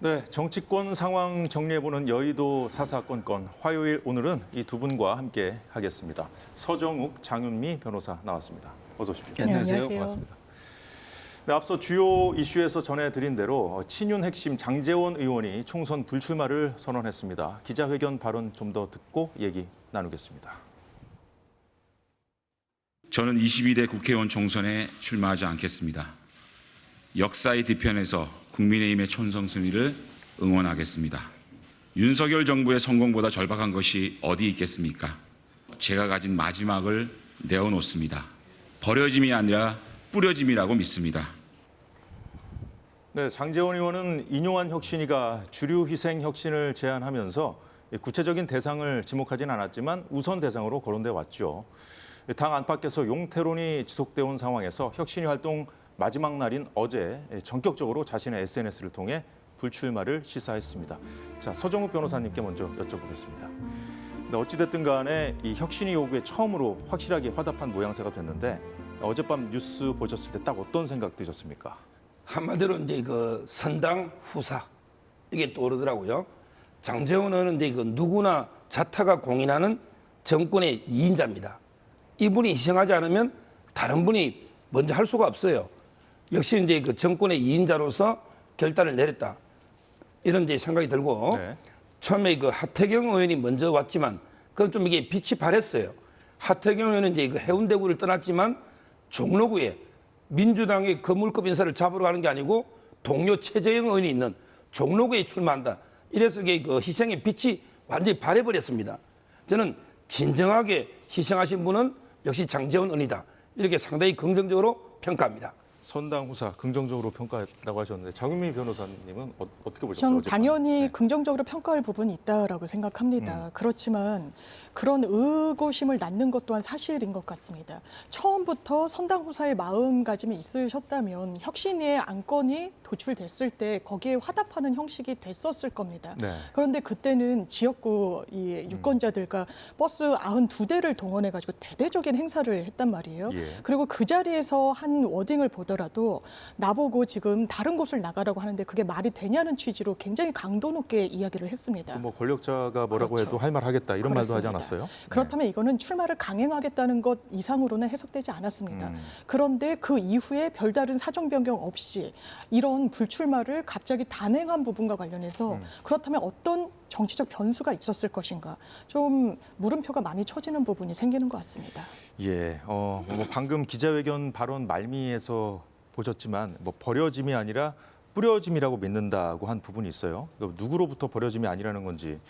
네, 정치권 상황 정리해보는 여의도 사사건건 화요일 오늘은 이 두 분과 함께 하겠습니다. 서정욱, 장윤미 변호사 나왔습니다. 어서 오십시오. 네, 안녕하세요. 반갑습니다. 네, 앞서 주요 이슈에서 전해드린 대로 친윤 핵심 장제원 의원이 총선 불출마를 선언했습니다. 기자회견 발언 좀 더 듣고 얘기 나누겠습니다. 저는 22대 국회의원 총선에 출마하지 않겠습니다. 역사의 뒤편에서 국민의힘의 총선 승리를 응원하겠습니다. 윤석열 정부의 성공보다 절박한 것이 어디 있겠습니까? 제가 가진 마지막을 내어놓습니다. 버려짐이 아니라 뿌려짐이라고 믿습니다. 네, 장제원 의원은 인용한 혁신위가 주류 희생 혁신을 제안하면서 구체적인 대상을 지목하진 않았지만 우선 대상으로 거론돼 왔죠. 당 안팎에서 용태론이 지속돼 온 상황에서 혁신위 활동 마지막 날인 어제 전격적으로 자신의 SNS를 통해 불출마를 시사했습니다. 자, 서정욱 변호사님께 먼저 여쭤보겠습니다. 어찌됐든 간에 이 혁신위 요구에 처음으로 확실하게 화답한 모양새가 됐는데 어젯밤 뉴스 보셨을 때 딱 어떤 생각 드셨습니까? 한마디로 이제 그 선당 후사 이게 떠오르더라고요. 장제원 의원은 이제 그 누구나 자타가 공인하는 정권의 2인자입니다. 이분이 희생하지 않으면 다른 분이 먼저 할 수가 없어요. 역시 이제 그 정권의 2인자로서 결단을 내렸다. 이런 이제 생각이 들고 네. 처음에 그 하태경 의원이 먼저 왔지만 그건 좀 이게 빛이 발했어요. 하태경 의원은 이제 그 해운대구를 떠났지만 종로구에 민주당의 거물급 인사를 잡으러 가는 게 아니고 동료 최재형 의원이 있는 종로구에 출마한다. 이래서 이게 그 희생의 빛이 완전히 발해버렸습니다. 저는 진정하게 희생하신 분은 역시 장제원 의원이다. 이렇게 상당히 긍정적으로 평가합니다. 선당 후사 긍정적으로 평가했다고 하셨는데 장윤미 변호사님은 어떻게 보셨어요? 전 어젯밤? 당연히 네. 긍정적으로 평가할 부분이 있다라고 생각합니다. 그렇지만 그런 의구심을 낳는 것 또한 사실인 것 같습니다. 처음부터 선당 후사의 마음가짐이 있으셨다면 혁신위의 안건이 도출됐을 때 거기에 화답하는 형식이 됐었을 겁니다. 네. 그런데 그때는 지역구 이 유권자들과 버스 92대를 동원해가지고 대대적인 행사를 했단 말이에요. 예. 그리고 그 자리에서 한 워딩을 보더라도 나보고 지금 다른 곳을 나가라고 하는데 그게 말이 되냐는 취지로 굉장히 강도 높게 이야기를 했습니다. 뭐 권력자가 뭐라고 그렇죠. 해도 할 말 하겠다 이런 말도 하지 그렇습니다. 않았어요? 그렇다면 이거는 출마를 강행하겠다는 것 이상으로는 해석되지 않았습니다. 그런데 그 이후에 별다른 사정 변경 없이 이런 불출마를 갑자기 단행한 부분과 관련해서 그렇다면 어떤 정치적 변수가 있었을 것인가 좀 물음표가 많이 쳐지는 부분이 생기는 것 같습니다. 예, 뭐 방금 기자회견 발언 말미에서 보셨지만 뭐 버려짐이 아니라 뿌려짐이라고 믿는다고 한 부분이 있어요. 누구로부터 버려짐이 아니라는 건지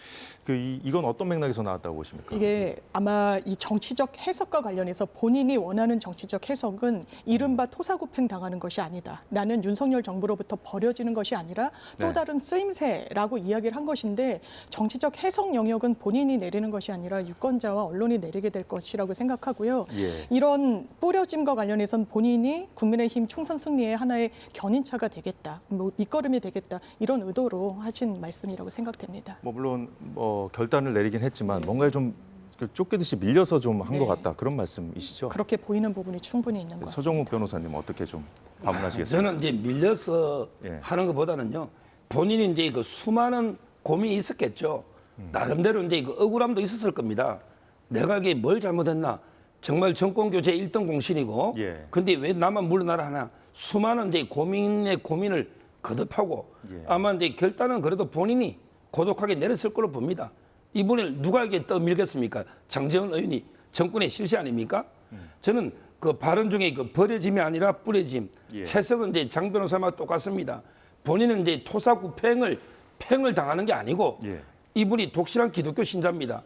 이건 어떤 맥락에서 나왔다고 보십니까? 이게 아마 이 정치적 해석과 관련해서 본인이 원하는 정치적 해석은 이른바 토사구팽 당하는 것이 아니다. 나는 윤석열 정부로부터 버려지는 것이 아니라 또 네. 다른 쓰임새라고 이야기를 한 것인데 정치적 해석 영역은 본인이 내리는 것이 아니라 유권자와 언론이 내리게 될 것이라고 생각하고요. 예. 이런 뿌려짐과 관련해서는 본인이 국민의힘 총선 승리의 하나의 견인차가 되겠다. 뭐 밑거름이 되겠다. 이런 의도로 하신 말씀이라고 생각됩니다. 뭐 물론 결단을 내리긴 했지만 뭔가 좀 쫓기듯이 밀려서 좀 한 것 네. 같다 그런 말씀이시죠? 그렇게 보이는 부분이 충분히 있는 것 같습니다. 서정욱 변호사님 어떻게 좀 반문하시겠습니까? 저는 이제 밀려서 예. 하는 것보다는요. 본인이 이제 그 수많은 고민이 있었겠죠. 나름대로 이제 그 억울함도 있었을 겁니다. 내가 이게 뭘 잘못했나? 정말 정권 교체 1등 공신이고, 예. 근데 왜 나만 물러나라 하나? 수많은 이제 고민의 고민을 거듭하고, 예. 아마 이제 결단은 그래도 본인이 고독하게 내렸을 걸로 봅니다. 이분을 누가에게 떠밀겠습니까? 장제원 의원이 정권의 실세 아닙니까? 저는 그 발언 중에 그 버려짐이 아니라 뿌려짐. 예. 해석은 이제 장 변호사와 똑같습니다. 본인은 이제 토사구팽을 당하는 게 아니고 예. 이분이 독실한 기독교 신자입니다.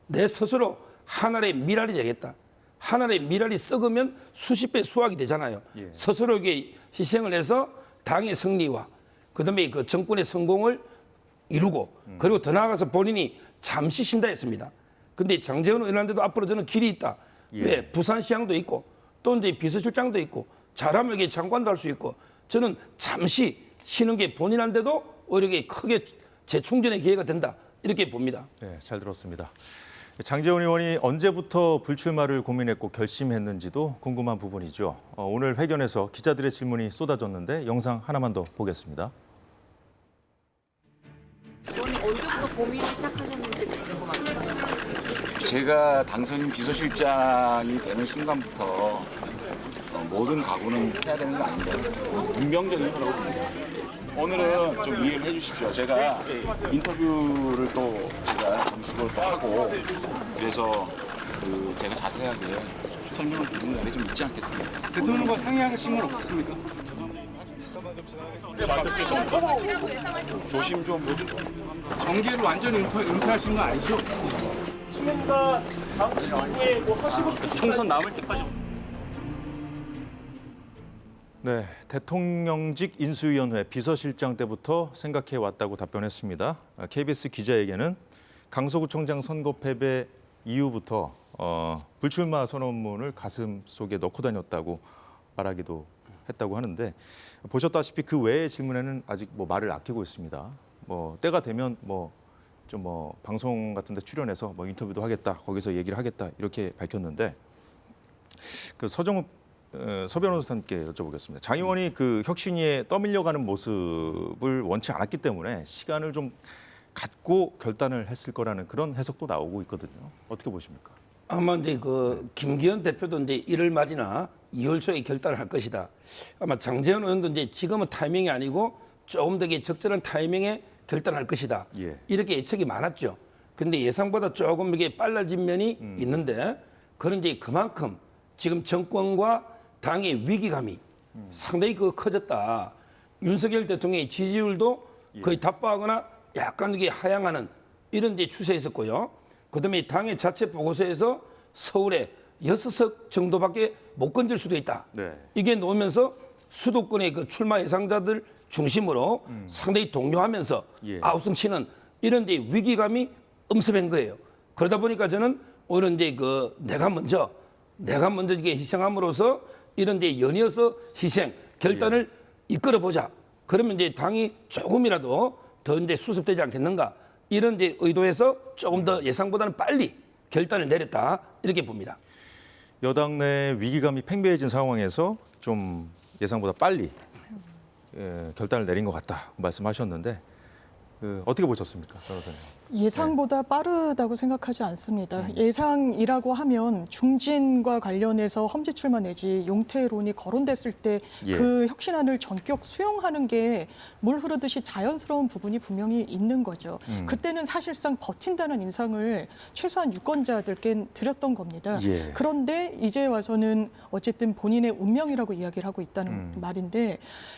내 스스로 하늘의 미랄이 되겠다. 하늘의 미랄이 썩으면 수십 배 수확이 되잖아요. 예. 스스로에게 희생을 해서 당의 승리와 그다음에 그 정권의 성공을 이루고 그리고 더 나아가서 본인이 잠시 쉰다 했습니다. 근데 장제원 의원한테도 앞으로 저는 길이 있다. 예. 왜? 부산시장도 있고 또 이제 비서실장도 있고 잘하면 이게 장관도 할 수 있고 저는 잠시 쉬는 게 본인한테도 오히려 크게 재충전의 기회가 된다. 이렇게 봅니다. 네, 잘 들었습니다. 장제원 의원이 언제부터 불출마를 고민했고 결심했는지도 궁금한 부분이죠. 오늘 회견에서 기자들의 질문이 쏟아졌는데 영상 하나만 더 보겠습니다. 고민을 시작하셨는지 궁금합니다. 제가 당선 비서실장이 되는 순간부터 모든 각오는 해야 되는 거 아닌가요? 운명적인 거라고 봅니다. 오늘은 좀 이해를 해주십시오. 제가 인터뷰를 또 제가 점수를 또 하고 그래서 제가 자세하게 설명을 드리는 날이 좀 있지 않겠습니까? 대통령과 상의하신 건 없습니까? 조심 좀. 정계를 완전히 은퇴하신 거 아니죠? 지금과 다음 시기에 뭐 하시고 싶은 총선 남을 때까지. 네, 대통령직 인수위원회 비서실장 때부터 생각해 왔다고 답변했습니다. KBS 기자에게는 강서구청장 선거 패배 이후부터 불출마 선언문을 가슴 속에 넣고 다녔다고 말하기도 했다고 하는데 보셨다시피 그 외의 질문에는 아직 뭐 말을 아끼고 있습니다. 뭐 때가 되면 좀 방송 같은 데 출연해서 뭐 인터뷰도 하겠다. 거기서 얘기를 하겠다. 이렇게 밝혔는데 그 서정욱 서 변호사님께 여쭤보겠습니다. 장 의원이 그 혁신위에 떠밀려가는 모습을 원치 않았기 때문에 시간을 좀 갖고 결단을 했을 거라는 그런 해석도 나오고 있거든요. 어떻게 보십니까? 아마 이제 그 김기현 대표도 이제 1월 말이나 2월 초에 결단을 할 것이다. 아마 장제원 의원도 이제 지금은 타이밍이 아니고 조금 더 적절한 타이밍에 결단할 것이다. 예. 이렇게 예측이 많았죠. 근데 예상보다 조금 이게 빨라진 면이 있는데 그런 이제 그만큼 지금 정권과 당의 위기감이 상당히 커졌다. 윤석열 대통령의 지지율도 거의 답보하거나 약간 이게 하향하는 이런 이제 추세에 있었고요. 그다음에 당의 자체 보고서에서 서울에 6석 정도밖에 못 건질 수도 있다. 네. 이게 나오면서 수도권의 그 출마 예상자들 중심으로 상당히 동요하면서 예. 아우성치는 이런 이제 위기감이 엄습한 거예요. 그러다 보니까 저는 오히려 이제 내가 먼저 이게 희생함으로써 이런 이제 연이어서 희생 결단을 이끌어 보자. 그러면 이제 당이 조금이라도 더 이제 수습되지 않겠는가. 이런 이제 의도에서 조금 더 예상보다는 빨리 결단을 내렸다. 이렇게 봅니다. 여당 내 위기감이 팽배해진 상황에서 좀 예상보다 빨리 결단을 내린 것 같다 말씀하셨는데 어떻게 보셨습니까, 변호사님? 예상보다 빠르다고 생각하지 않습니다. 예상이라고 하면 중진과 관련해서 험지 출마 내지 용태론이 거론됐을 때 그 혁신안을 전격 수용하는 게 물 흐르듯이 자연스러운 부분이 분명히 있는 거죠. 그때는 사실상 버틴다는 인상을 최소한 유권자들께 드렸던 겁니다. 예. 그런데 이제 와서는 어쨌든 본인의 운명이라고 이야기를 하고 있다는 말인데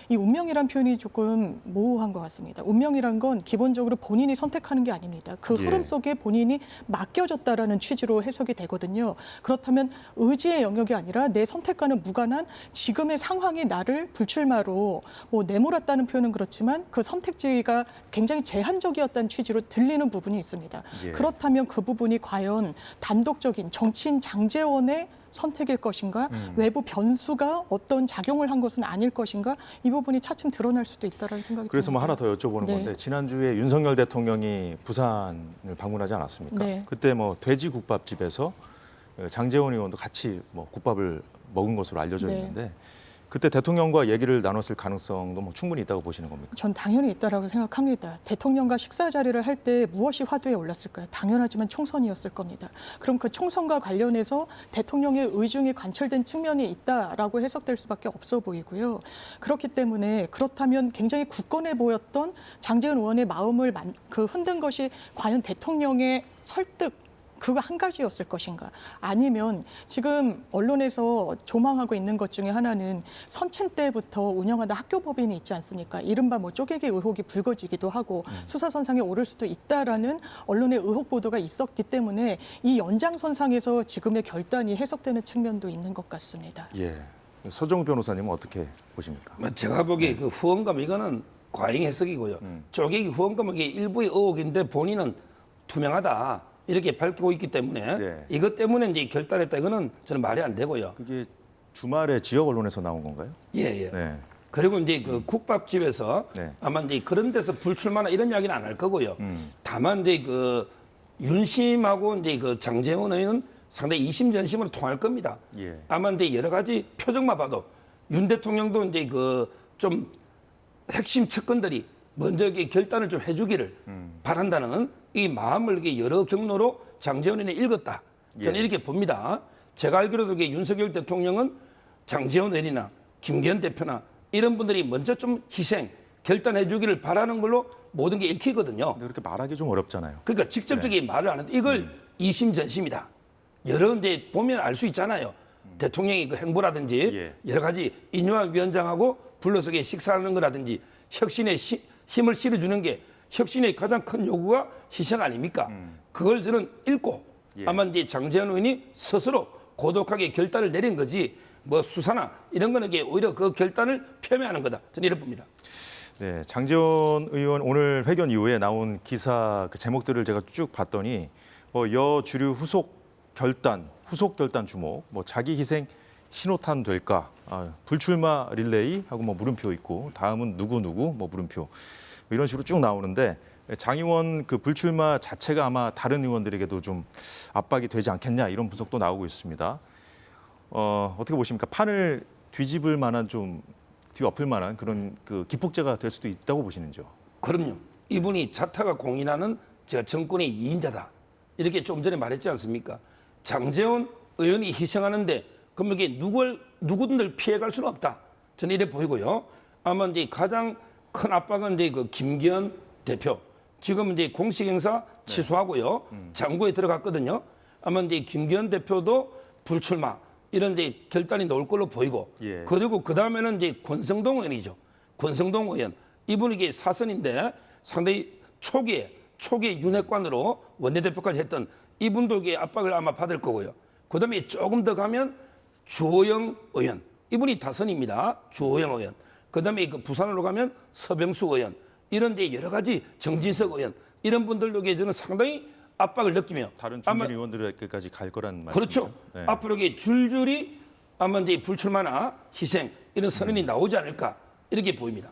이 운명이란 표현이 조금 모호한 것 같습니다. 운명이란 건 기본적으로 본인이 선택하는 게 아닙니다. 그 흐름 속에 본인이 맡겨졌다라는 취지로 해석이 되거든요. 그렇다면 의지의 영역이 아니라 내 선택과는 무관한 지금의 상황이 나를 불출마로 내몰았다는 표현은 그렇지만 그 선택지가 굉장히 제한적이었다는 취지로 들리는 부분이 있습니다. 예. 그렇다면 그 부분이 과연 단독적인 정치인 장제원의 선택일 것인가, 외부 변수가 어떤 작용을 한 것은 아닐 것인가, 이 부분이 차츰 드러날 수도 있다는 생각이 듭니다. 그래서 뭐 하나 더 여쭤보는 네. 건데 지난주에 윤석열 대통령이 부산을 방문하지 않았습니까? 네. 그때 돼지국밥집에서 장제원 의원도 같이 국밥을 먹은 것으로 알려져 네. 있는데 그때 대통령과 얘기를 나눴을 가능성도 충분히 있다고 보시는 겁니까? 전 당연히 있다라고 생각합니다. 대통령과 식사 자리를 할 때 무엇이 화두에 올랐을까요? 당연하지만 총선이었을 겁니다. 그럼 그 총선과 관련해서 대통령의 의중이 관철된 측면이 있다라고 해석될 수밖에 없어 보이고요. 그렇기 때문에 그렇다면 굉장히 굳건해 보였던 장제원 의원의 마음을 흔든 것이 과연 대통령의 설득 그거 한 가지였을 것인가? 아니면 지금 언론에서 조망하고 있는 것 중에 하나는 선친 때부터 운영하던 학교법인이 있지 않습니까? 이른바 쪼개기 의혹이 불거지기도 하고 수사선상에 오를 수도 있다라는 언론의 의혹 보도가 있었기 때문에 이 연장선상에서 지금의 결단이 해석되는 측면도 있는 것 같습니다. 예. 서정욱 변호사님은 어떻게 보십니까? 제가 보기에 그 후원금 이거는 과잉 해석이고요. 쪼개기 후원금은 이게 일부의 의혹인데 본인은 투명하다. 이렇게 밝히고 있기 때문에 네. 이것 때문에 이제 결단했다. 이거는 저는 말이 안 되고요. 그게 주말에 지역 언론에서 나온 건가요? 예. 네. 그리고 이제 그 국밥집에서 네. 아마 이제 그런 데서 불출마나 이런 이야기는 안 할 거고요. 다만 이제 그 윤심하고 이제 그 장제원 의원은 상당히 이심전심으로 통할 겁니다. 예. 아마 이제 여러 가지 표정만 봐도 윤 대통령도 이제 그 좀 핵심 측근들이 먼저 이렇게 결단을 좀 해주기를 바란다는 이 마음을 이렇게 여러 경로로 장제원 의원이 읽었다. 저는 예. 이렇게 봅니다. 제가 알기로도 이게 윤석열 대통령은 장제원 의원이나 김기현 대표나 이런 분들이 먼저 좀 희생, 결단해 주기를 바라는 걸로 모든 게 읽히거든요. 근데 그렇게 말하기 좀 어렵잖아요. 그러니까 직접적인 말을 안 하는데 이걸 이심전심이다. 여러 데 보면 알 수 있잖아요. 대통령의 그 행보라든지 예. 여러 가지 인유한 위원장하고 불러서 식사하는 거라든지 혁신에 힘을 실어주는 게 혁신의 가장 큰 요구가 희생 아닙니까? 그걸 저는 읽고 예. 아마 이제 장제원 의원이 스스로 고독하게 결단을 내린 거지 뭐 수사나 이런 거는 이게 오히려 그 결단을 폄훼하는 거다. 저는 이렇게 봅니다. 네, 장제원 의원 오늘 회견 이후에 나온 기사 그 제목들을 제가 쭉 봤더니 뭐 여주류 후속 결단 주목, 뭐 자기 희생 신호탄 될까, 불출마 릴레이 하고 뭐 물음표 있고 다음은 누구 뭐 물음표 이런 식으로 쭉 나오는데 장 의원 그 불출마 자체가 아마 다른 의원들에게도 좀 압박이 되지 않겠냐 이런 분석도 나오고 있습니다. 어떻게 보십니까? 판을 뒤집을 만한 좀 뒤엎을 만한 그런 그 기폭제가 될 수도 있다고 보시는지요? 그럼요. 이분이 자타가 공인하는 제가 정권의 2인자다. 이렇게 좀 전에 말했지 않습니까? 장제원 의원이 희생하는데 그럼 이게 누구든들 피해갈 수는 없다. 저는 이래 보이고요. 아마 이제 가장 큰 압박은 이제 그 김기현 대표. 지금 이제 공식 행사 취소하고요. 장고에 들어갔거든요. 아마 이제 김기현 대표도 불출마 이런 이제 결단이 나올 걸로 보이고. 예. 그리고 그 다음에는 이제 권성동 의원이죠. 권성동 의원. 이분이 이게 사선인데 상당히 초기에 윤핵관으로 원내대표까지 했던 이분도 이게 압박을 아마 받을 거고요. 그 다음에 조금 더 가면 주호영 의원. 이분이 다선입니다. 주호영 의원. 그 다음에 그 부산으로 가면 서병수 의원. 이런 데 여러 가지 정진석 의원. 이런 분들도 저는 상당히 압박을 느끼며. 다른 아마 중진 의원들에게까지 갈 거란 말씀이죠? 그렇죠. 네. 앞으로 이게 줄줄이 아마 이제 불출마나 희생 이런 선언이 나오지 않을까 이렇게 보입니다.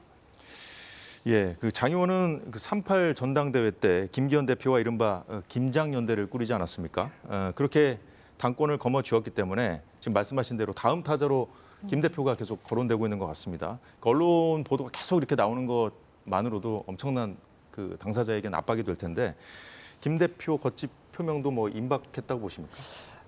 예, 그 장 의원은 그 38 전당대회 때 김기현 대표와 이른바 김장연대를 꾸리지 않았습니까? 그렇게 당권을 거머쥐었기 때문에 지금 말씀하신 대로 다음 타자로 김 대표가 계속 거론되고 있는 것 같습니다. 그 언론 보도가 계속 이렇게 나오는 것만으로도 엄청난 그 당사자에게는 압박이 될 텐데 김 대표 거취 표명도 뭐 임박했다고 보십니까?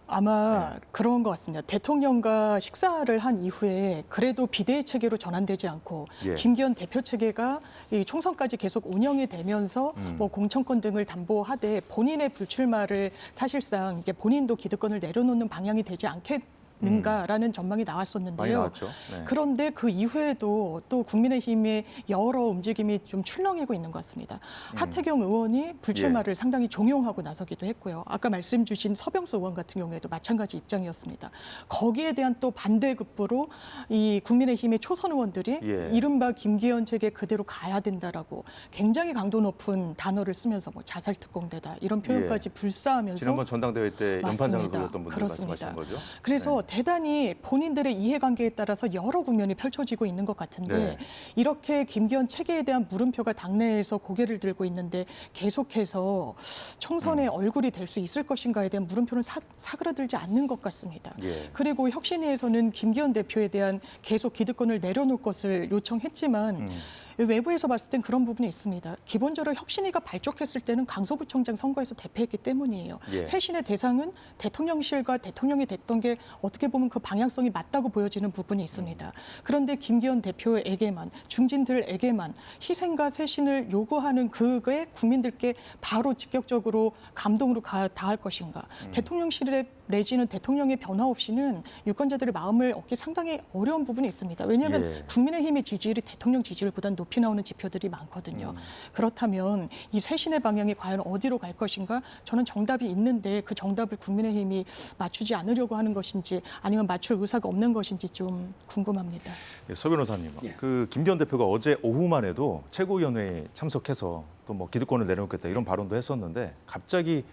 아마 그런 것 같습니다. 대통령과 식사를 한 이후에 그래도 비대위 체계로 전환되지 않고 예. 김기현 대표 체계가 이 총선까지 계속 운영이 되면서 뭐 공천권 등을 담보하되 본인의 불출마를 사실상 이게 본인도 기득권을 내려놓는 방향이 되지 않겠는가라는 전망이 많이 나왔었는데요. 나왔죠. 네. 그런데 그 이후에도 또 국민의힘의 여러 움직임이 좀 출렁이고 있는 것 같습니다. 하태경 의원이 불출마를 상당히 종용하고 나서기도 했고요. 아까 말씀 주신 서병수 의원 같은 경우에도 마찬가지 입장이었습니다. 거기에 대한 또 반대급부로 이 국민의힘의 초선 의원들이 예. 이른바 김기현 체계 그대로 가야 된다라고 굉장히 강도 높은 단어를 쓰면서 뭐 자살특공대다 이런 표현까지 불사하면서 지난번 전당대회 때 연판장을 맞습니다. 돌렸던 분들 그렇습니다. 말씀하시는 거죠? 그래서 대단히 본인들의 이해관계에 따라서 여러 국면이 펼쳐지고 있는 것 같은데 네. 이렇게 김기현 체계에 대한 물음표가 당내에서 고개를 들고 있는데 계속해서 총선의 얼굴이 될 수 있을 것인가에 대한 물음표는 사그라들지 않는 것 같습니다. 예. 그리고 혁신위에서는 김기현 대표에 대한 계속 기득권을 내려놓을 것을 요청했지만 외부에서 봤을 땐 그런 부분이 있습니다. 기본적으로 혁신위가 발족했을 때는 강서구청장 선거에서 대패했기 때문이에요. 예. 쇄신의 대상은 대통령실과 대통령이 됐던 게 어떻게 보면 그 방향성이 맞다고 보여지는 부분이 있습니다. 그런데 김기현 대표에게만 중진들에게만 희생과 쇄신을 요구하는 그게 국민들께 바로 직접적으로 감동으로 닿을 것인가. 대통령실에 내지는 대통령의 변화 없이는 유권자들의 마음을 얻기 상당히 어려운 부분이 있습니다. 왜냐하면 예. 국민의힘의 지지율이 대통령 지지율보다 높이 나오는 지표들이 많거든요. 그렇다면 이 쇄신의 방향이 과연 어디로 갈 것인가? 저는 정답이 있는데 그 정답을 국민의힘이 맞추지 않으려고 하는 것인지 아니면 맞출 의사가 없는 것인지 좀 궁금합니다. 예, 서 변호사님, 예. 그 김기현 대표가 어제 오후만 해도 최고위원회에 참석해서 또 뭐 기득권을 내려놓겠다 이런 발언도 했었는데 갑자기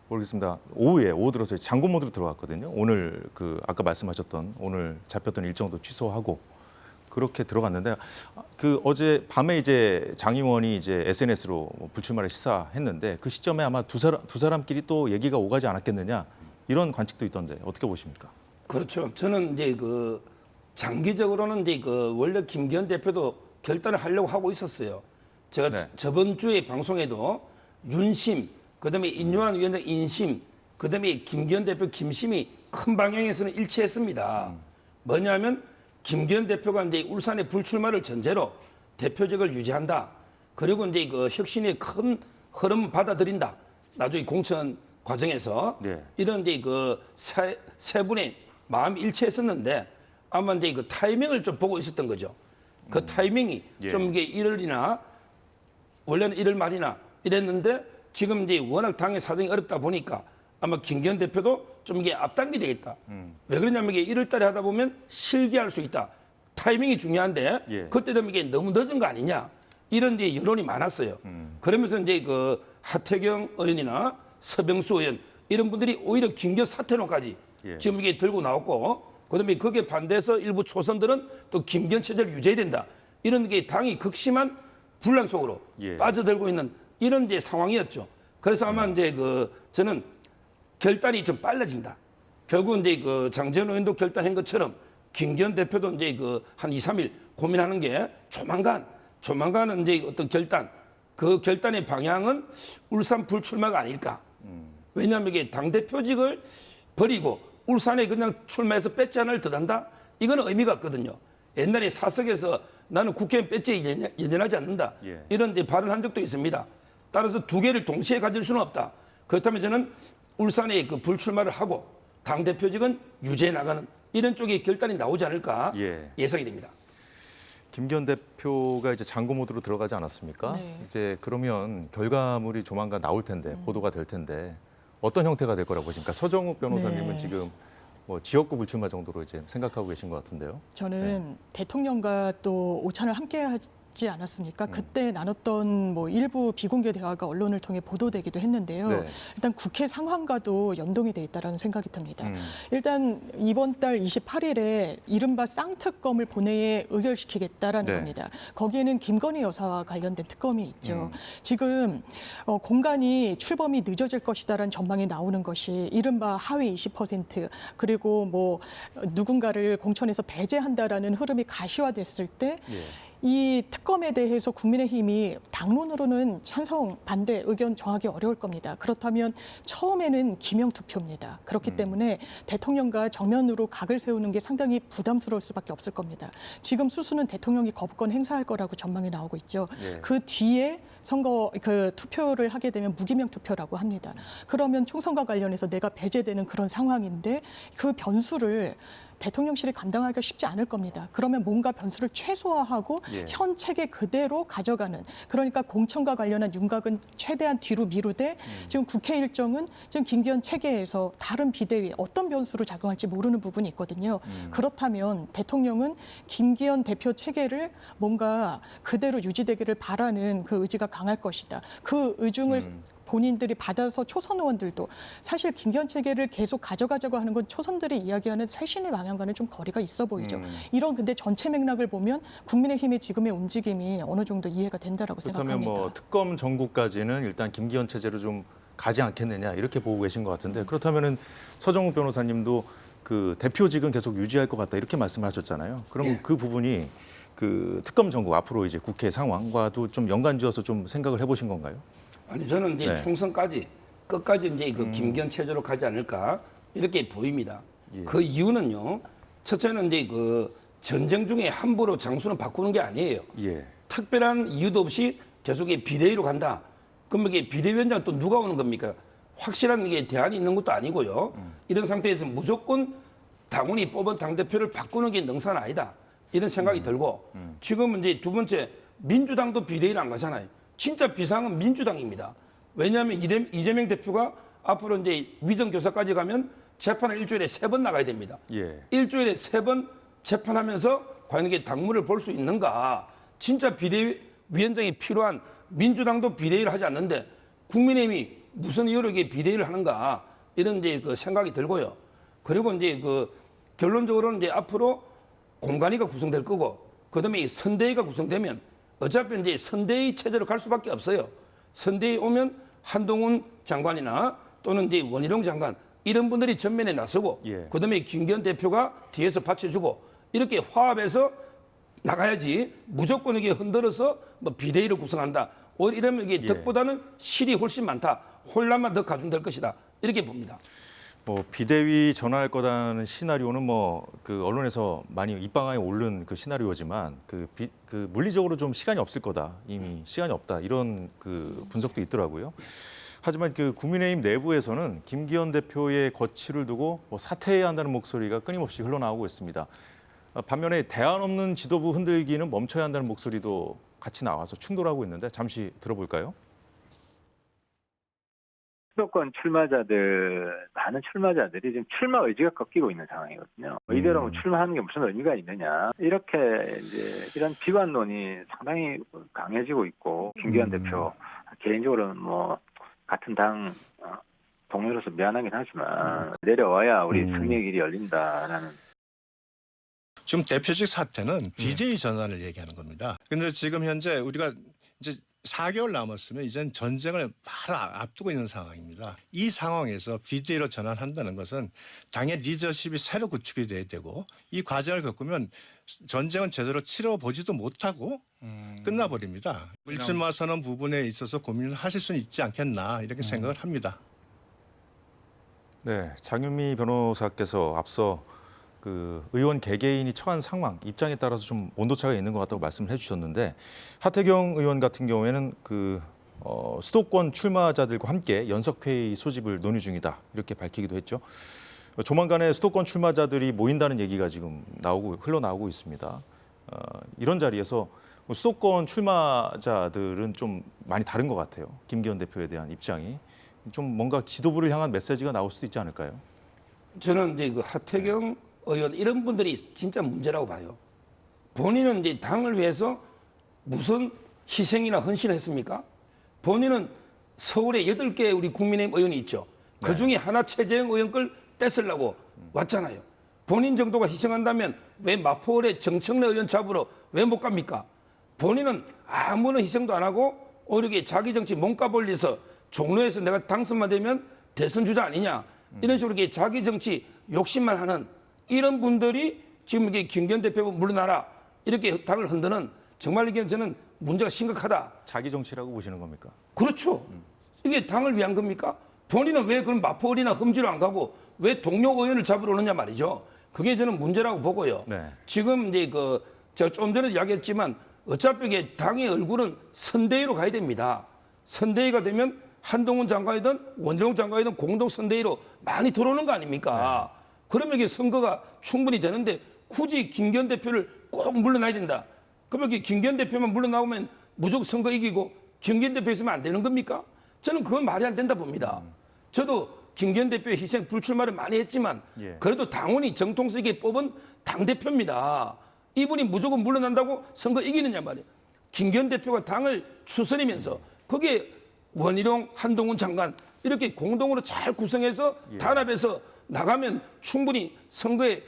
모르겠습니다. 오후 들어서 장고 모드로 들어갔거든요. 오늘 아까 말씀하셨던 오늘 잡혔던 일정도 취소하고 그렇게 들어갔는데 그 어제 밤에 이제 장 의원이 이제 SNS로 불출마를 시사했는데 그 시점에 아마 두 사람끼리 또 얘기가 오가지 않았겠느냐 이런 관측도 있던데 어떻게 보십니까? 그렇죠. 저는 이제 장기적으로는 이제 원래 김기현 대표도 결단을 하려고 하고 있었어요. 제가 네. 저번 주에 방송에도 윤심, 그다음에 인요한 위원장 인심, 그다음에 김기현 대표 김심이 큰 방향에서는 일치했습니다. 뭐냐면 김기현 대표가 이제 울산의 불출마를 전제로 대표직을 유지한다. 그리고 이제 그 혁신의 큰 흐름 받아들인다. 나중에 공천 과정에서 네. 이런 이제 그 세 분의 마음이 일치했었는데 아마 이제 그 타이밍을 좀 보고 있었던 거죠. 그 타이밍이 예. 좀 이게 1월이나 원래는 1월 말이나 이랬는데 지금 이제 워낙 당의 사정이 어렵다 보니까 아마 김기현 대표도 좀 이게 앞당기 되겠다. 왜 그러냐면 이게 1월 달에 하다 보면 실기할 수 있다. 타이밍이 중요한데 예. 그때 되면 이게 너무 늦은 거 아니냐. 이런 이제 여론이 많았어요. 그러면서 이제 그 하태경 의원이나 서병수 의원 이런 분들이 오히려 김기현 사퇴론까지 예. 지금 이게 들고 나왔고 그다음에 거기에 반대해서 일부 초선들은 또 김기현 체제를 유지해야 된다. 이런 게 당이 극심한 분란 속으로 예. 빠져들고 있는 이런 이제 상황이었죠. 그래서 아마 이제 그 저는 결단이 좀 빨라진다. 결국 이제 그 장재원 의원도 결단한 것처럼 김기현 대표도 이제 그 한 2, 3일 고민하는 게 조만간은 이제 어떤 결단, 그 결단의 방향은 울산 불출마가 아닐까. 왜냐하면 이게 당대표직을 버리고 울산에 그냥 출마해서 배지 하나를 더 단다? 이거는 의미가 없거든요. 옛날에 사석에서 나는 국회의원 배지에 연연하지 않는다. 예. 이런 이제 발언한 적도 있습니다. 따라서 두 개를 동시에 가질 수는 없다. 그렇다면 저는 울산에 그 불출마를 하고 당대표직은 유지해 나가는 이런 쪽의 결단이 나오지 않을까 예. 예상이 됩니다. 김기현 대표가 이제 장고 모드로 들어가지 않았습니까? 네. 이제 그러면 결과물이 조만간 나올 텐데 보도가 될 텐데 어떤 형태가 될 거라고 보십니까? 서정욱 변호사님은 네. 지금 뭐 지역구 불출마 정도로 이제 생각하고 계신 것 같은데요. 저는 대통령과 또 오찬을 함께 하지 않았습니까? 그때 나눴던 뭐 일부 비공개 대화가 언론을 통해 보도되기도 했는데요. 네. 일단 국회 상황과도 연동이 돼 있다라는 생각이 듭니다. 일단 이번 달 28일에 이른바 쌍특검을 본회의에 의결시키겠다라는 네. 겁니다. 거기에는 김건희 여사와 관련된 특검이 있죠. 지금 공간이 출범이 늦어질 것이다라는 전망이 나오는 것이 이른바 하위 20% 그리고 뭐 누군가를 공천에서 배제한다라는 흐름이 가시화됐을 때 이 특검에 대해서 국민의힘이 당론으로는 찬성, 반대 의견 정하기 어려울 겁니다. 그렇다면 처음에는 기명 투표입니다. 그렇기 때문에 대통령과 정면으로 각을 세우는 게 상당히 부담스러울 수밖에 없을 겁니다. 지금 수수는 대통령이 거부권 행사할 거라고 전망이 나오고 있죠. 예. 그 뒤에 선거 그 투표를 하게 되면 무기명 투표라고 합니다. 그러면 총선과 관련해서 내가 배제되는 그런 상황인데 그 변수를 대통령실이 감당하기가 쉽지 않을 겁니다. 그러면 뭔가 변수를 최소화하고 예. 현 체계 그대로 가져가는 그러니까 공천과 관련한 윤곽은 최대한 뒤로 미루되 지금 국회 일정은 지금 김기현 체계에서 다른 비대위 어떤 변수로 작용할지 모르는 부분이 있거든요. 그렇다면 대통령은 김기현 대표 체계를 뭔가 그대로 유지되기를 바라는 그 의지가 강할 것이다. 그 의중을 본인들이 받아서 초선 의원들도 사실 김기현 체계를 계속 가져가자고 하는 건 초선들이 이야기하는 쇄신의 방향과는 좀 거리가 있어 보이죠. 이런 근데 전체 맥락을 보면 국민의힘의 지금의 움직임이 어느 정도 이해가 된다라고 그렇다면 생각합니다. 뭐 특검 전국까지는 일단 김기현 체제로 좀 가지 않겠느냐 이렇게 보고 계신 것 같은데 그렇다면은 서정욱 변호사님도 그 대표직은 계속 유지할 것 같다 이렇게 말씀하셨잖아요. 그럼 그 부분이 그 특검 전국 앞으로 이제 국회 상황과도 좀 연관지어서 좀 생각을 해보신 건가요? 아니 저는 이제 네. 총선까지 끝까지 이제 그 김기현 체제로 가지 않을까 이렇게 보입니다. 예. 그 이유는요. 첫째는 이제 그 전쟁 중에 함부로 장수는 바꾸는 게 아니에요. 예. 특별한 이유도 없이 계속 비대위로 간다. 그럼 이게 비대위원장 또 누가 오는 겁니까? 확실한 이게 대안이 있는 것도 아니고요. 이런 상태에서 무조건 당원이 뽑은 당대표를 바꾸는 게 능사는 아니다. 이런 생각이 들고 지금은 이제 두 번째 민주당도 비대위를 안 가잖아요. 진짜 비상은 민주당입니다. 왜냐하면 이재명 대표가 앞으로 이제 위정교사까지 가면 재판을 일주일에 3번 나가야 됩니다. 예. 일주일에 3번 재판하면서 과연 이게 당무를 볼 수 있는가? 진짜 비대위원장이 필요한 민주당도 비대위를 하지 않는데 국민의힘이 무슨 이유로 이게 비대위를 하는가? 이런 이제 그 생각이 들고요. 그리고 이제 그 결론적으로는 이제 앞으로 공간위가 구성될 거고 그다음에 이 선대위가 구성되면 어차피 이제 선대위 체제로 갈 수밖에 없어요. 선대위 오면 한동훈 장관이나 또는 이제 원희룡 장관 이런 분들이 전면에 나서고 예. 그다음에 김기현 대표가 뒤에서 받쳐주고 이렇게 화합해서 나가야지 무조건 이게 흔들어서 뭐 비대위를 구성한다. 오히려 이러면 이게 예. 덕보다는 실이 훨씬 많다. 혼란만 더 가중될 것이다. 이렇게 봅니다. 뭐 비대위 전환할 거다는 시나리오는 뭐 그 언론에서 많이 입방아에 오른 그 시나리오지만 그 물리적으로 좀 시간이 없을 거다. 이미 시간이 없다. 이런 그 분석도 있더라고요. 하지만 그 국민의힘 내부에서는 김기현 대표의 거취를 두고 뭐 사퇴해야 한다는 목소리가 끊임없이 흘러나오고 있습니다. 반면에 대안 없는 지도부 흔들기는 멈춰야 한다는 목소리도 같이 나와서 충돌하고 있는데 잠시 들어볼까요? 수도권 많은 출마자들이 지금 출마 의지가 꺾이고 있는 상황이거든요. 이대로 출마하는 게 무슨 의미가 있느냐. 이렇게 이제 이런 비관론이 상당히 강해지고 있고, 김기현 대표 개인적으로는 뭐 같은 당 동료로서 미안하긴 하지만 내려와야 우리 승리의 길이 열린다라는. 지금 대표직 사태는 비대위 전환을 얘기하는 겁니다. 근데 지금 현재 우리가 이제 4개월 남았으면 이젠 전쟁을 바로 앞두고 있는 상황입니다. 이 상황에서 비대위로 전환한다는 것은 당의 리더십이 새로 구축이 돼야 되고, 이 과정을 겪으면 전쟁은 제대로 치러보지도 못하고 끝나버립니다. 불출마 선언 부분에 있어서 고민을 하실 수는 있지 않겠나 이렇게 생각을 합니다. 네, 장윤미 변호사께서 앞서 그 의원 개개인이 처한 상황, 입장에 따라서 좀 온도차가 있는 것 같다고 말씀을 해주셨는데, 하태경 의원 같은 경우에는 수도권 출마자들과 함께 연석회의 소집을 논의 중이다 이렇게 밝히기도 했죠. 조만간에 수도권 출마자들이 모인다는 얘기가 지금 흘러나오고 있습니다. 이런 자리에서 수도권 출마자들은 좀 많이 다른 것 같아요. 김기현 대표에 대한 입장이 좀 뭔가 지도부를 향한 메시지가 나올 수도 있지 않을까요? 저는 이제 그 하태경 의원 이런 분들이 진짜 문제라고 봐요. 본인은 이제 당을 위해서 무슨 희생이나 헌신을 했습니까? 본인은 서울에 8개 우리 국민의힘 의원이 있죠. 그 중에 하나 최재형 의원 걸 뺏으려고 왔잖아요. 본인 정도가 희생한다면 왜 마포울의 정청래 의원 잡으러 왜 못 갑니까? 본인은 아무런 희생도 안 하고 오히려 자기 정치 몸값 올려서 종로에서 내가 당선만 되면 대선 주자 아니냐. 이런 식으로 자기 정치 욕심만 하는 이런 분들이 지금 이게 김기현 대표 물러나라 이렇게 당을 흔드는, 정말 이게 저는 문제가 심각하다. 자기 정치라고 보시는 겁니까? 그렇죠. 이게 당을 위한 겁니까? 본인은 왜 그럼 마포울이나 험지로 안 가고 왜 동료 의원을 잡으러 오느냐 말이죠. 그게 저는 문제라고 보고요. 네. 지금 이제 제가 좀 전에 이야기했지만 어차피 이게 당의 얼굴은 선대위로 가야 됩니다. 선대위가 되면 한동훈 장관이든 원희룡 장관이든 공동 선대위로 많이 들어오는 거 아닙니까? 네. 그러면 이게 선거가 충분히 되는데 굳이 김기현 대표를 꼭 물러나야 된다. 그러면 김기현 대표만 물러나오면 무조건 선거 이기고 김기현 대표 있으면 안 되는 겁니까? 저는 그건 말이 안 된다 봅니다. 저도 김기현 대표의 희생 불출마를 많이 했지만 그래도 당원이 정통성 있게 뽑은 당대표입니다. 이분이 무조건 물러난다고 선거 이기느냐 말이에요. 김기현 대표가 당을 추스리면서 거기에 원희룡, 한동훈 장관 이렇게 공동으로 잘 구성해서 단합해서 나가면 충분히 선거에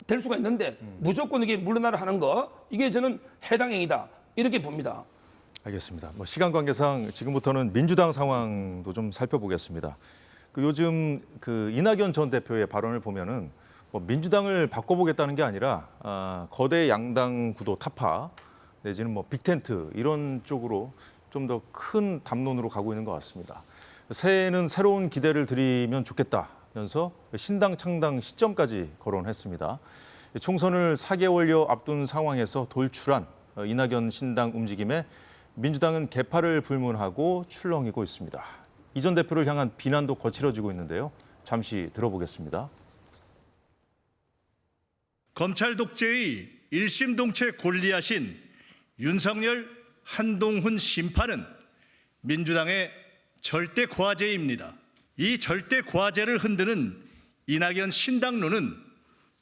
될 수가 있는데 무조건 이게 물러나라 하는 거, 이게 저는 해당행위다 이렇게 봅니다. 알겠습니다. 뭐 시간 관계상 지금부터는 민주당 상황도 좀 살펴보겠습니다. 요즘 이낙연 전 대표의 발언을 보면은 뭐 민주당을 바꿔보겠다는 게 아니라 거대 양당 구도 타파 내지는 뭐 빅텐트 이런 쪽으로 좀 더 큰 담론으로 가고 있는 것 같습니다. 새해에는 새로운 기대를 드리면 좋겠다면서 신당 창당 시점까지 거론했습니다. 총선을 4개월여 앞둔 상황에서 돌출한 이낙연 신당 움직임에 민주당은 개파를 불문하고 출렁이고 있습니다. 이 전 대표를 향한 비난도 거칠어지고 있는데요. 잠시 들어보겠습니다. 검찰 독재의 일심동체 골리앗인 윤석열, 한동훈 심판은 민주당의 절대 과제입니다. 이 절대 과제를 흔드는 이낙연 신당론은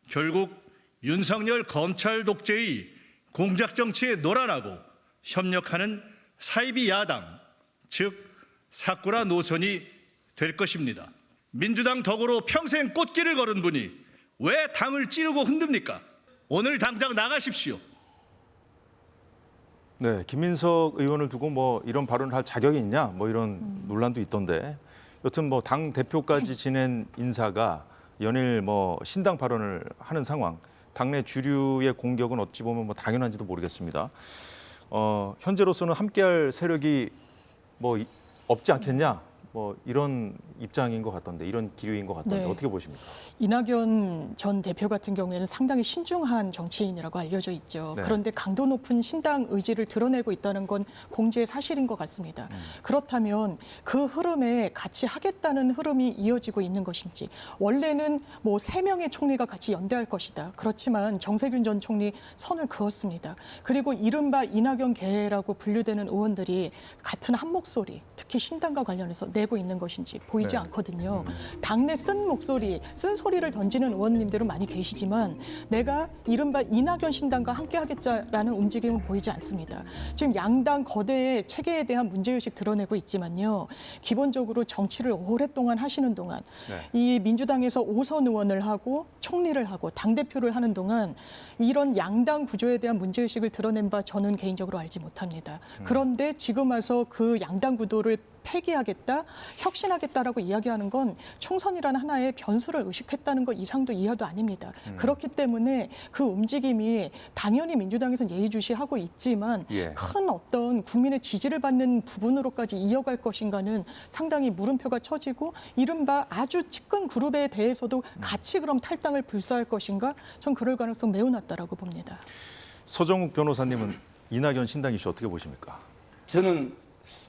결국 윤석열 검찰 독재의 공작 정치에 노란하고 협력하는 사이비 야당, 즉 사쿠라 노선이 될 것입니다. 민주당 덕으로 평생 꽃길을 걸은 분이 왜 당을 찌르고 흔듭니까? 오늘 당장 나가십시오. 네, 김민석 의원을 두고 뭐 이런 발언을 할 자격이 있냐, 뭐 이런 논란도 있던데, 여튼 뭐 당 대표까지 지낸 인사가 연일 뭐 신당 발언을 하는 상황, 당내 주류의 공격은 어찌 보면 뭐 당연한지도 모르겠습니다. 현재로서는 함께할 세력이 뭐 없지 않겠냐, 뭐 이런 입장인 것 같던데, 이런 기류인 것 같던데 네. 어떻게 보십니까? 이낙연 전 대표 같은 경우에는 상당히 신중한 정치인이라고 알려져 있죠. 네. 그런데 강도 높은 신당 의지를 드러내고 있다는 건 공지의 사실인 것 같습니다. 그렇다면 그 흐름에 같이 하겠다는 흐름이 이어지고 있는 것인지, 원래는 뭐 3명의 총리가 같이 연대할 것이다. 그렇지만 정세균 전 총리 선을 그었습니다. 그리고 이른바 이낙연 계라고 분류되는 의원들이 같은 한 목소리, 특히 신당과 관련해서 내고 있는 것인지 보이지 네. 않거든요. 당내 쓴 목소리, 쓴 소리를 던지는 의원님들은 많이 계시지만 내가 이른바 이낙연 신당과 함께 하겠다라는 움직임은 보이지 않습니다. 지금 양당 거대의 체계에 대한 문제의식 드러내고 있지만요. 기본적으로 정치를 오랫동안 하시는 동안 이 민주당에서 5선 의원을 하고 총리를 하고 당대표를 하는 동안 이런 양당 구조에 대한 문제의식을 드러낸 바 저는 개인적으로 알지 못합니다. 그런데 지금 와서 그 양당 구도를 폐기하겠다, 혁신하겠다라고 이야기하는 건 총선이라는 하나의 변수를 의식했다는 것 이상도 이하도 아닙니다. 그렇기 때문에 그 움직임이 당연히 민주당에서는 예의주시하고 있지만 예. 큰 어떤 국민의 지지를 받는 부분으로까지 이어갈 것인가는 상당히 물음표가 쳐지고 이른바 아주 측근 그룹에 대해서도 같이 그럼 탈당을 불사할 것인가? 전 그럴 가능성 매우 낮다라고 봅니다. 서정욱 변호사님은 이낙연 신당 이슈 어떻게 보십니까? 저는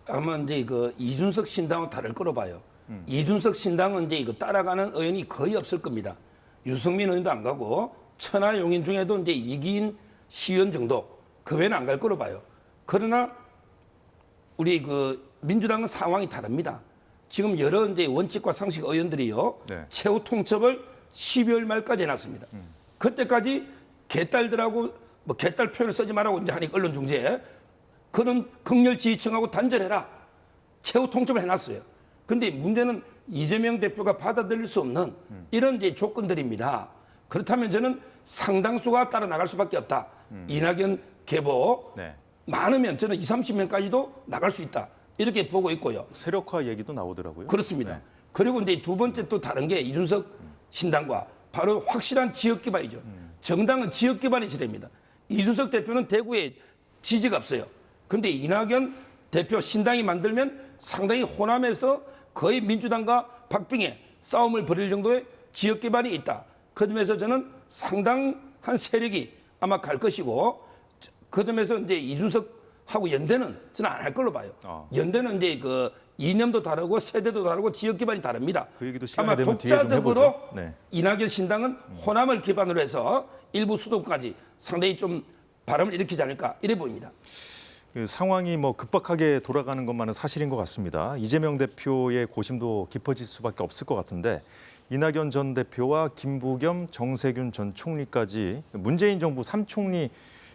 아마 이제 그 이준석 신당은 다를 거로 봐요. 이준석 신당은 이제 이거 따라가는 의원이 거의 없을 겁니다. 유승민 의원도 안 가고 천하용인 중에도 이제 이기인 시의원 정도 그 외에는 안 갈 거로 봐요. 그러나 우리 그 민주당은 상황이 다릅니다. 지금 여러 이제 원칙과 상식 의원들이요 네. 최후 통첩을 12월 말까지 해놨습니다. 그때까지 개딸들하고 뭐 개딸 표현을 쓰지 말라고 이제 하니까 언론 중재에 그런 극렬 지지층하고 단절해라. 최후 통첩을 해놨어요. 그런데 문제는 이재명 대표가 받아들일 수 없는 이런 이제 조건들입니다. 그렇다면 저는 상당수가 따라 나갈 수밖에 없다. 이낙연 계보 네. 많으면 저는 20, 30명까지도 나갈 수 있다. 이렇게 보고 있고요. 세력화 얘기도 나오더라고요. 그렇습니다. 네. 그리고 이제 두 번째 또 다른 게 이준석 신당과 바로 확실한 지역 기반이죠. 정당은 지역 기반이 있어야 됩니다. 이준석 대표는 대구에 지지가 없어요. 그런데 이낙연 대표 신당이 만들면 상당히 호남에서 거의 민주당과 박빙의 싸움을 벌일 정도의 지역 기반이 있다. 그 점에서 저는 상당한 세력이 아마 갈 것이고 그 점에서 이제 이준석하고 연대는 저는 안 할 걸로 봐요. 연대는 이제 그 이념도 다르고 세대도 다르고 지역 기반이 다릅니다. 그 얘기도 시간이 아마 되면 뒤에 좀 독자적으로 해보죠. 네. 이낙연 신당은 호남을 기반으로 해서 일부 수도까지 상당히 좀 바람을 일으키지 않을까 이래 보입니다. 그 상황이 뭐 급박하게 돌아가는 것만은 사실인 것 같습니다. 이재명 대표의 고심도 깊어질 수밖에 없을 것 같은데 이낙연 전 대표와 김부겸, 정세균 전 총리까지 문재인 정부 3총리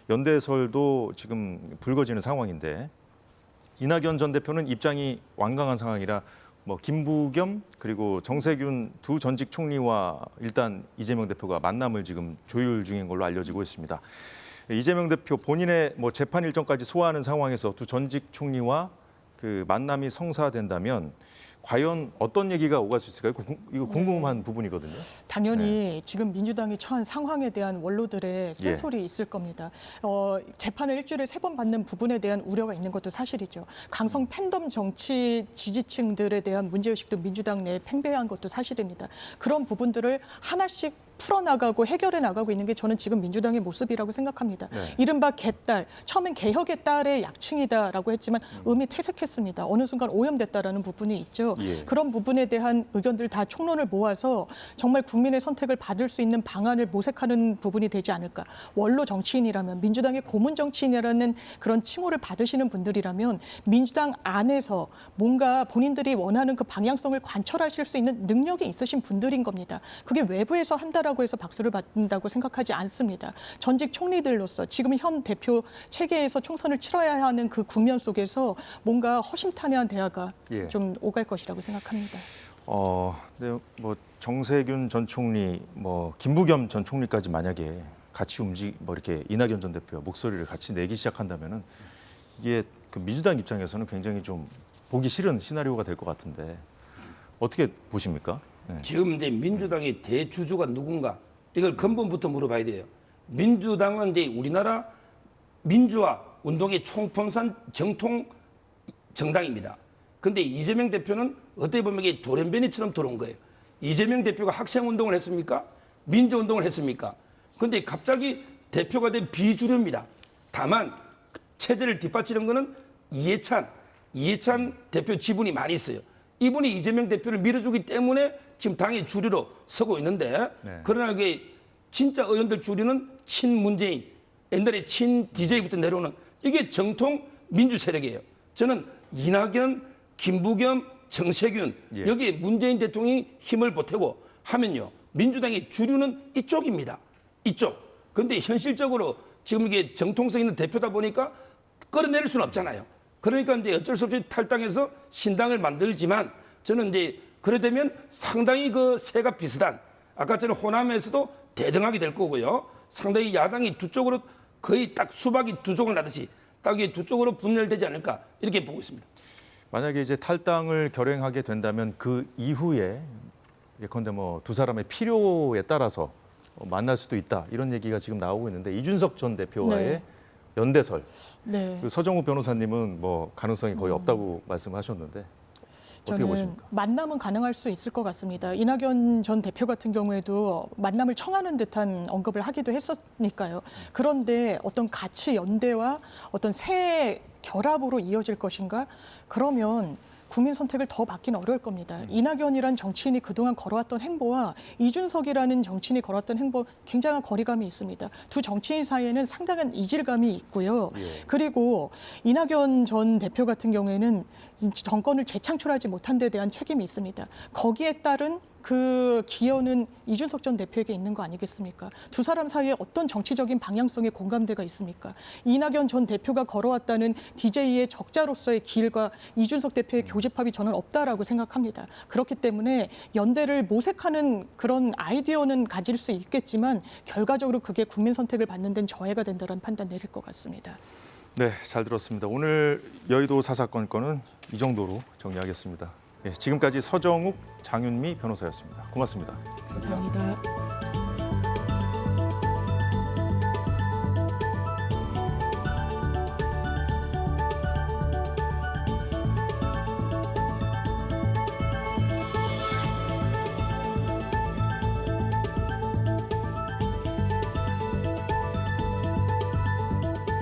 연대설도 지금 불거지는 상황인데 이낙연 전 대표는 입장이 완강한 상황이라 뭐 김부겸 그리고 정세균 두 전직 총리와 일단 이재명 대표가 만남을 지금 조율 중인 걸로 알려지고 있습니다. 이재명 대표 본인의 뭐 재판 일정까지 소화하는 상황에서 두 전직 총리와 그 만남이 성사된다면 과연 어떤 얘기가 오갈 수 있을까요? 이거 궁금한 부분이거든요. 당연히 지금 민주당이 처한 상황에 대한 원로들의 쓴소리 있을 겁니다. 재판을 일주일에 3번 받는 부분에 대한 우려가 있는 것도 사실이죠. 강성 팬덤 정치 지지층들에 대한 문제의식도 민주당 내에 팽배한 것도 사실입니다. 그런 부분들을 하나씩 풀어나가고 해결해 나가고 있는 게 저는 지금 민주당의 모습이라고 생각합니다. 네. 이른바 개딸, 처음엔 개혁의 딸의 약칭이다라고 했지만 의미 퇴색했습니다. 어느 순간 오염됐다라는 부분이 있죠. 예. 그런 부분에 대한 의견들 다 총론을 모아서 정말 국민의 선택을 받을 수 있는 방안을 모색하는 부분이 되지 않을까. 원로 정치인이라면 민주당의 고문 정치인이라는 그런 칭호를 받으시는 분들이라면 민주당 안에서 뭔가 본인들이 원하는 그 방향성을 관철하실 수 있는 능력이 있으신 분들인 겁니다. 그게 외부에서 한다라고 해서 박수를 받는다고 생각하지 않습니다. 전직 총리들로서 지금 현 대표 체계에서 총선을 치러야 하는 그 국면 속에서 뭔가 허심탄회한 대화가 좀 오갈 것이라고 생각합니다. 네, 뭐 정세균 전 총리, 뭐 김부겸 전 총리까지 만약에 같이 뭐 이렇게 이낙연 전 대표 목소리를 같이 내기 시작한다면은 이게 그 민주당 입장에서는 굉장히 좀 보기 싫은 시나리오가 될 것 같은데 어떻게 보십니까? 네. 지금 이제 민주당의 대주주가 누군가 이걸 근본부터 물어봐야 돼요. 민주당은 이제 우리나라 민주화 운동의 총풍선 정통 정당입니다. 근데 이재명 대표는 어떻게 보면 이게 돌연변이처럼 들어온 거예요. 이재명 대표가 학생운동을 했습니까? 민주운동을 했습니까? 근데 갑자기 대표가 된 비주류입니다. 다만 체제를 뒷받치는 거는 이해찬 대표 지분이 많이 있어요. 이분이 이재명 대표를 밀어주기 때문에 지금 당의 주류로 서고 있는데 네. 그러나 이게 진짜 의원들 주류는 친문재인, 옛날에 친DJ부터 내려오는 이게 정통 민주 세력이에요. 저는 이낙연, 김부겸, 정세균 예. 여기에 문재인 대통령이 힘을 보태고 하면요. 민주당의 주류는 이쪽입니다. 이쪽. 그런데 현실적으로 지금 이게 정통성 있는 대표다 보니까 끌어내릴 수는 없잖아요. 그러니까 이제 어쩔 수 없이 탈당해서 신당을 만들지만 저는 이제 그래 되면 상당히 그 세가 비슷한 아까처럼 호남에서도 대등하게 될 거고요. 상당히 야당이 두 쪽으로 거의 딱 수박이 두 쪽을 나듯이 딱 이게 두 쪽으로 분열되지 않을까 이렇게 보고 있습니다. 만약에 이제 탈당을 결행하게 된다면 그 이후에 예컨대 뭐 두 사람의 필요에 따라서 만날 수도 있다 이런 얘기가 지금 나오고 있는데 이준석 전 대표와의 네. 연대설. 네. 그 서정우 변호사님은 뭐 가능성이 거의 없다고 말씀하셨는데 어떻게 저는 보십니까? 만남은 가능할 수 있을 것 같습니다. 이낙연 전 대표 같은 경우에도 만남을 청하는 듯한 언급을 하기도 했었니까요. 그런데 어떤 가치 연대와 어떤 새 결합으로 이어질 것인가? 그러면 국민 선택을 더 받기는 어려울 겁니다. 이낙연이란 정치인이 그동안 걸어왔던 행보와 이준석이라는 정치인이 걸어왔던 행보 굉장한 거리감이 있습니다. 두 정치인 사이에는 상당한 이질감이 있고요. 그리고 이낙연 전 대표 같은 경우에는 정권을 재창출하지 못한 데 대한 책임이 있습니다. 거기에 따른 그 기여는 이준석 전 대표에게 있는 거 아니겠습니까? 두 사람 사이에 어떤 정치적인 방향성의 공감대가 있습니까? 이낙연 전 대표가 걸어왔다는 DJ의 적자로서의 길과 이준석 대표의 교집합이 저는 없다라고 생각합니다. 그렇기 때문에 연대를 모색하는 그런 아이디어는 가질 수 있겠지만 결과적으로 그게 국민 선택을 받는 데는 저해가 된다는 판단 내릴 것 같습니다. 네, 잘 들었습니다. 오늘 여의도 사사건 건은 이 정도로 정리하겠습니다. 예, 지금까지 서정욱, 장윤미 변호사였습니다. 고맙습니다. 감사합니다.